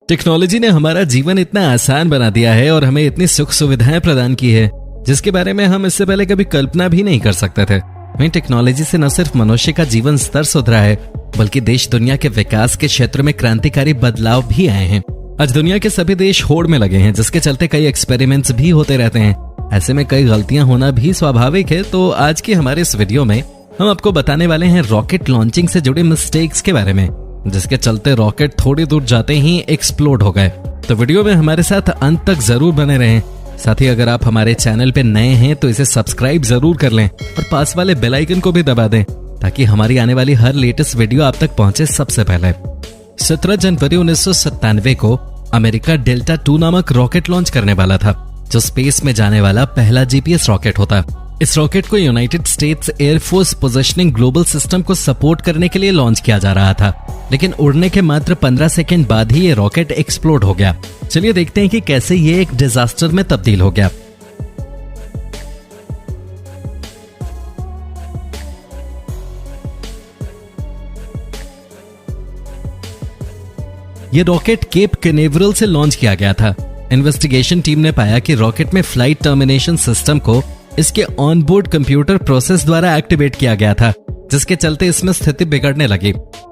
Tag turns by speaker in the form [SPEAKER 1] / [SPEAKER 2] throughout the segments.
[SPEAKER 1] Technology ने हमारा जीवन इतना आसान बना दिया है और हमें इतनी सुख सुविधाएं प्रदान की है जिसके बारे में हम इससे पहले कभी कल्पना भी नहीं कर सकते थे। वहीं टेक्नोलॉजी से न सिर्फ मनुष्य का जीवन स्तर सुधरा है बल्कि देश दुनिया के विकास के क्षेत्र में क्रांतिकारी बदलाव भी आए हैं। आज दुनिया के सभी देश होड़ में लगे हैं जिसके चलते कई एक्सपेरिमेंट्स भी होते रहते हैं। ऐसे में कई गलतियां होना भी स्वाभाविक है। तो आज के हमारे इस वीडियो में हम आपको बताने वाले हैं रॉकेट लॉन्चिंग से जुड़े मिस्टेक्स के बारे में, जिसके चलते रॉकेट थोड़ी दूर जाते ही एक्सप्लोड हो गए। तो वीडियो में हमारे साथ अंत तक जरूर बने रहें। साथ ही अगर आप हमारे चैनल पे नए हैं तो इसे सब्सक्राइब जरूर कर लें और पास वाले बेल आइकन को भी दबा दें ताकि हमारी आने वाली हर लेटेस्ट वीडियो आप तक पहुंचे सबसे पहले। 17 जनवरी 1997 को अमेरिका डेल्टा 2 नामक रॉकेट लॉन्च करने वाला था, जो स्पेस में जाने वाला पहला जीपीएस रॉकेट होता। इस रॉकेट को United states air force positioning global system को सपोर्ट करने के लिए लॉन्च किया जा रहा था, लेकिन उड़ने के मात्र 15 सेकंड बाद ही ये रॉकेट एक्सप्लोड हो गया। चलिए देखते हैं कि कैसे ये एक डिजास्टर में तब्दील हो गया। ये रॉकेट केप कैनेवरल से लॉन्च किया गया था। इन्वेस्टिगेशन टीम ने पाया कि रॉकेट में फ्लाइट टर्मिनेशन सिस्टम को इसके ऑनबोर्ड कंप्यूटर प्रोसेस द्वारा एक्टिवेट किया गया था, जिसके चलते इसमें स्थिति बिगड़ने लगी।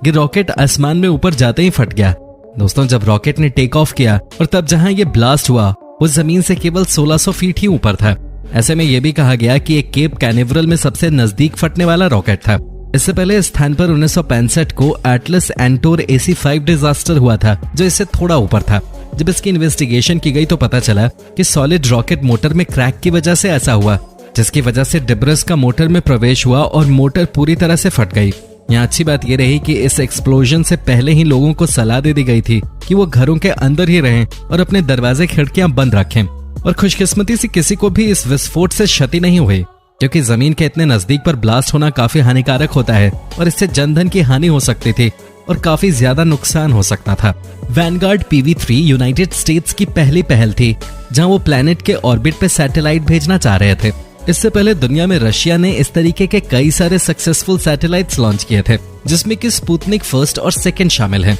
[SPEAKER 1] ये रॉकेट आसमान में ऊपर जाते ही फट गया। दोस्तों, जब रॉकेट ने टेक ऑफ किया और तब जहां ये ब्लास्ट हुआ वो जमीन से केवल 1600 फीट ही ऊपर था। ऐसे में यह भी कहा गया कि ये केप कैनेवरल में सबसे नजदीक फटने वाला रॉकेट था। इससे पहले इस स्थान पर 1965 को एटलस एंटोर AC-5 डिजास्टर हुआ था, जो इससे थोड़ा ऊपर था। जब इसकी इन्वेस्टिगेशन की गई तो पता चला कि सॉलिड रॉकेट मोटर में क्रैक की वजह से ऐसा हुआ, जिसकी वजह से डिब्रस का मोटर में प्रवेश हुआ और मोटर पूरी तरह से फट गई। यहाँ अच्छी बात यह रही कि इस एक्सप्लोजन से पहले ही लोगों को सलाह दे दी गई थी कि वो घरों के अंदर ही रहें और अपने दरवाजे खिड़कियां बंद रखें। और खुशकिस्मती से किसी को भी इस विस्फोट से क्षति नहीं हुई, क्योंकि जमीन के इतने नजदीक पर ब्लास्ट होना काफी हानिकारक होता है और इससे जनधन की हानि हो सकती थी और काफी ज्यादा नुकसान हो सकता था। वैनगार्ड PV-3 यूनाइटेड स्टेट्स की पहली पहल थी जहां वो प्लैनेट के ऑर्बिट पे सैटेलाइट भेजना चाह रहे थे। इससे पहले दुनिया में रशिया ने इस तरीके के कई सारे सक्सेसफुल सैटेलाइट्स लॉन्च किए थे, जिसमें कि स्पुतनिक फर्स्ट और सेकंड शामिल हैं।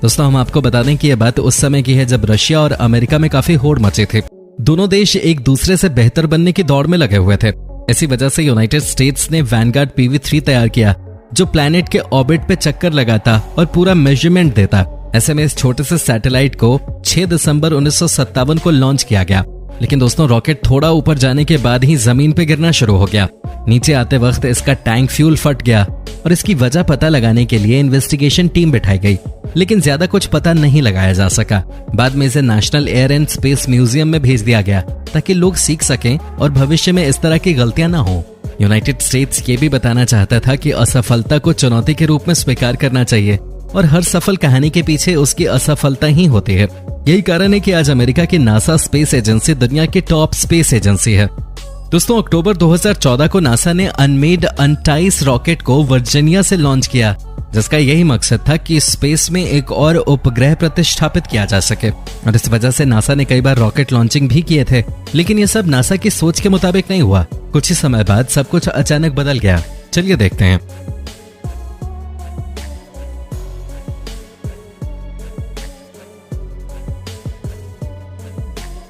[SPEAKER 1] दोस्तों, हम आपको बता दें कि यह बात उस समय की है जब रशिया और अमेरिका में काफी होड़ मची थी। दोनों देश एक दूसरे से बेहतर बनने की दौड़ में लगे हुए थे। इसी वजह से यूनाइटेड स्टेट्स ने वैनगार्ड PV-3 तैयार किया, जो प्लैनेट के ऑर्बिट पे चक्कर लगाता और पूरा मेजरमेंट देता। ऐसे में इस छोटे से सैटेलाइट को 6 दिसंबर 1957 को लॉन्च किया गया। लेकिन दोस्तों, रॉकेट थोड़ा ऊपर जाने के बाद ही जमीन पे गिरना शुरू हो गया। नीचे आते वक्त इसका टैंक फ्यूल फट गया और इसकी वजह पता लगाने के लिए इन्वेस्टिगेशन टीम बिठाई गई, लेकिन ज्यादा कुछ पता नहीं लगाया जा सका। बाद में इसे national air and space museum में भेज दिया गया ताकि लोग सीख सकें और भविष्य में इस तरह की गलतियां ना हो। यूनाइटेड स्टेट्स ये भी बताना चाहता था कि असफलता को चुनौती के रूप में स्वीकार करना चाहिए और हर सफल कहानी के पीछे उसकी असफलता ही होती है। यही कारण है कि आज अमेरिका की नासा स्पेस एजेंसी दुनिया की टॉप स्पेस एजेंसी है। दोस्तों, अक्टूबर 2014 को नासा ने अनमेड अनटाइस रॉकेट को वर्जीनिया से लॉन्च किया, जिसका यही मकसद था कि स्पेस में एक और उपग्रह प्रतिष्ठापित किया जा सके। और इस वजह से नासा ने कई बार रॉकेट लॉन्चिंग भी किए थे, लेकिन ये सब नासा की सोच के मुताबिक नहीं हुआ। कुछ ही समय बाद सब कुछ अचानक बदल गया। चलिए देखते हैं।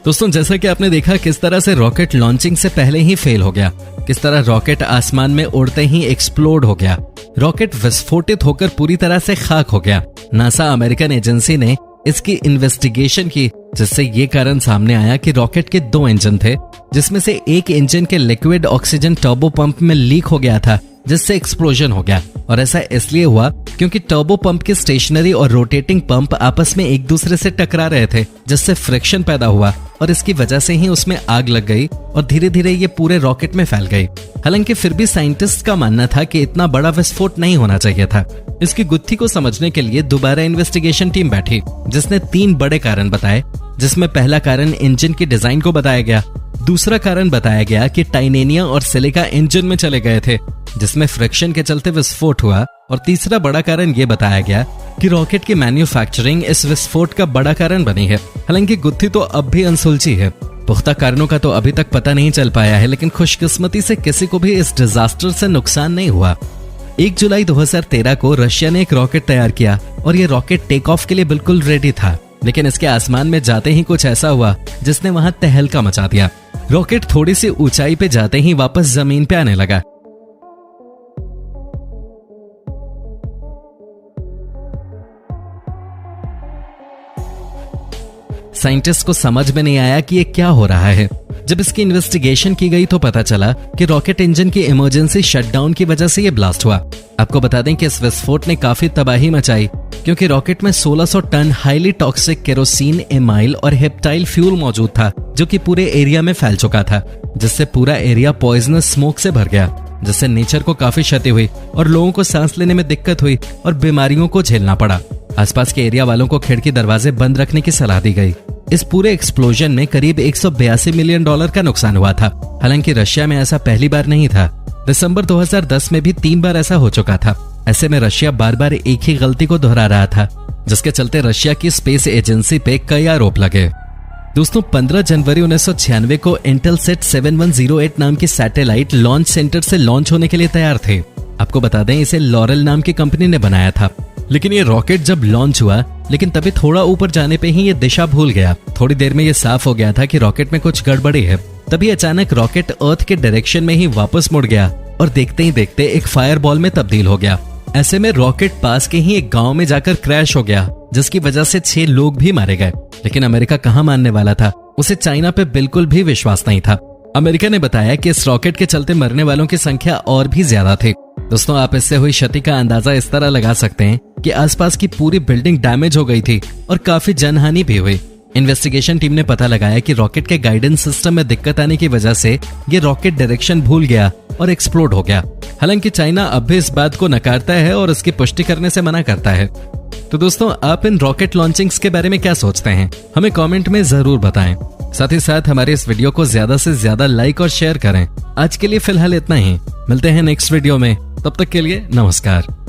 [SPEAKER 1] दोस्तों, जैसा कि आपने देखा किस तरह से रॉकेट लॉन्चिंग से पहले ही फेल हो गया, किस तरह रॉकेट आसमान में उड़ते ही एक्सप्लोड हो गया। रॉकेट विस्फोटित होकर पूरी तरह से खाक हो गया। नासा अमेरिकन एजेंसी ने इसकी इन्वेस्टिगेशन की, जिससे ये कारण सामने आया कि रॉकेट के 2 इंजन थे, जिसमें से एक इंजन के लिक्विड ऑक्सीजन टर्बो पंप में लीक हो गया था, जिससे एक्सप्लोजन हो गया। और ऐसा इसलिए हुआ क्योंकि टर्बो पंप के स्टेशनरी और रोटेटिंग पंप आपस में एक दूसरे से टकरा रहे थे, जिससे फ्रिक्शन पैदा हुआ और इसकी वजह से ही उसमें आग लग गई और धीरे धीरे ये पूरे रॉकेट में फैल गई। हालांकि फिर भी साइंटिस्ट का मानना था कि इतना बड़ा विस्फोट नहीं होना चाहिए था। इसकी गुत्थी को समझने के लिए दोबारा इन्वेस्टिगेशन टीम बैठी, जिसने 3 बड़े कारण बताए, जिसमें पहला कारण इंजन की डिजाइन को बताया गया, दूसरा कारण बताया गया कि टाइटेनियम और सिलिका इंजन में चले गए थे, जिसमें फ्रिक्शन के चलते विस्फोट हुआ, और तीसरा बड़ा कारण ये बताया गया कि रॉकेट की मैन्युफैक्चरिंग इस विस्फोट का बड़ा कारण बनी है। हालांकि गुत्थी तो अब भी अनसुलझी है। पुख्ता कारणों का तो अभी तक पता नहीं चल पाया है, लेकिन खुशकिस्मती से किसी को भी इस डिजास्टर से नुकसान नहीं हुआ। 1 जुलाई 2013 को रशिया ने एक रॉकेट तैयार किया और ये रॉकेट टेक ऑफ के लिए बिल्कुल रेडी था। लेकिन इसके आसमान में जाते ही कुछ ऐसा हुआ जिसने वहां तहलका मचा दिया। रॉकेट थोड़ी सी ऊंचाई पे जाते ही वापस जमीन पे आने लगा। साइंटिस्ट को समझ में नहीं आया कि ये क्या हो रहा है। जब इसकी इन्वेस्टिगेशन की गई तो पता चला कि रॉकेट इंजन की इमरजेंसी शटडाउन की वजह से ये ब्लास्ट हुआ। आपको बता दें कि इस विस्फोट ने काफी तबाही मचाई, क्योंकि रॉकेट में 1600 ton highly toxic kerosene, amyl और हेप्टाइल फ्यूल मौजूद था, जो कि पूरे एरिया में फैल चुका था, जिससे पूरा एरिया पॉइजनस स्मोक से भर गया, जिससे नेचर को काफी क्षति हुई और लोगों को सांस लेने में दिक्कत हुई और बीमारियों को झेलना पड़ा। आसपास के एरिया वालों को खिड़की दरवाजे बंद रखने की सलाह दी गई। इस पूरे एक्सप्लोजन में करीब $182 मिलियन का नुकसान हुआ था। हालांकि रशिया में ऐसा पहली बार नहीं था। दिसंबर 2010 में भी 3 बार ऐसा हो चुका था। ऐसे में रशिया बार बार एक ही गलती को दोहरा रहा था, जिसके चलते रशिया की स्पेस एजेंसी पे कई आरोप लगे। दोस्तों, 15 जनवरी 1996 को इंटेलसेट 7108 नाम की सैटेलाइट लॉन्च सेंटर से लॉन्च होने के लिए तैयार थे। आपको बता दें, इसे लॉरेल नाम की कंपनी ने बनाया था। लेकिन ये रॉकेट जब लॉन्च हुआ, लेकिन तभी थोड़ा ऊपर जाने पे ही ये दिशा भूल गया। थोड़ी देर में ये साफ हो गया था कि रॉकेट में कुछ गड़बड़ी है। तभी अचानक रॉकेट अर्थ के डायरेक्शन में ही वापस मुड़ गया और देखते ही देखते एक फायरबॉल में तब्दील हो गया। ऐसे में रॉकेट पास के ही एक गांव में जाकर क्रैश हो गया, जिसकी वजह से 6 लोग भी मारे गए। लेकिन अमेरिका कहां मानने वाला था, उसे चाइना पे बिल्कुल भी विश्वास नहीं था। अमेरिका ने बताया कि इस रॉकेट के चलते मरने वालों की संख्या और भी ज्यादा थी। दोस्तों, आप इससे हुई क्षति का अंदाजा इस तरह लगा सकते हैं कि आसपास की पूरी बिल्डिंग डैमेज हो गई थी और काफी जनहानि भी हुई। इन्वेस्टिगेशन टीम ने पता लगाया कि रॉकेट के गाइडेंस सिस्टम में दिक्कत आने की वजह से ये रॉकेट डायरेक्शन भूल गया और एक्सप्लोड हो गया। हालांकि चाइना अब भी इस बात को नकारता है और इसकी पुष्टि करने से मना करता है। तो दोस्तों, आप इन रॉकेट लॉन्चिंग्स के बारे में क्या सोचते हैं, हमें कमेंट में जरूर बताएं। साथ ही साथ हमारे इस वीडियो को ज्यादा से ज्यादा लाइक और शेयर करें। आज के लिए फिलहाल इतना ही, मिलते हैं नेक्स्ट वीडियो में। तब तक के लिए नमस्कार।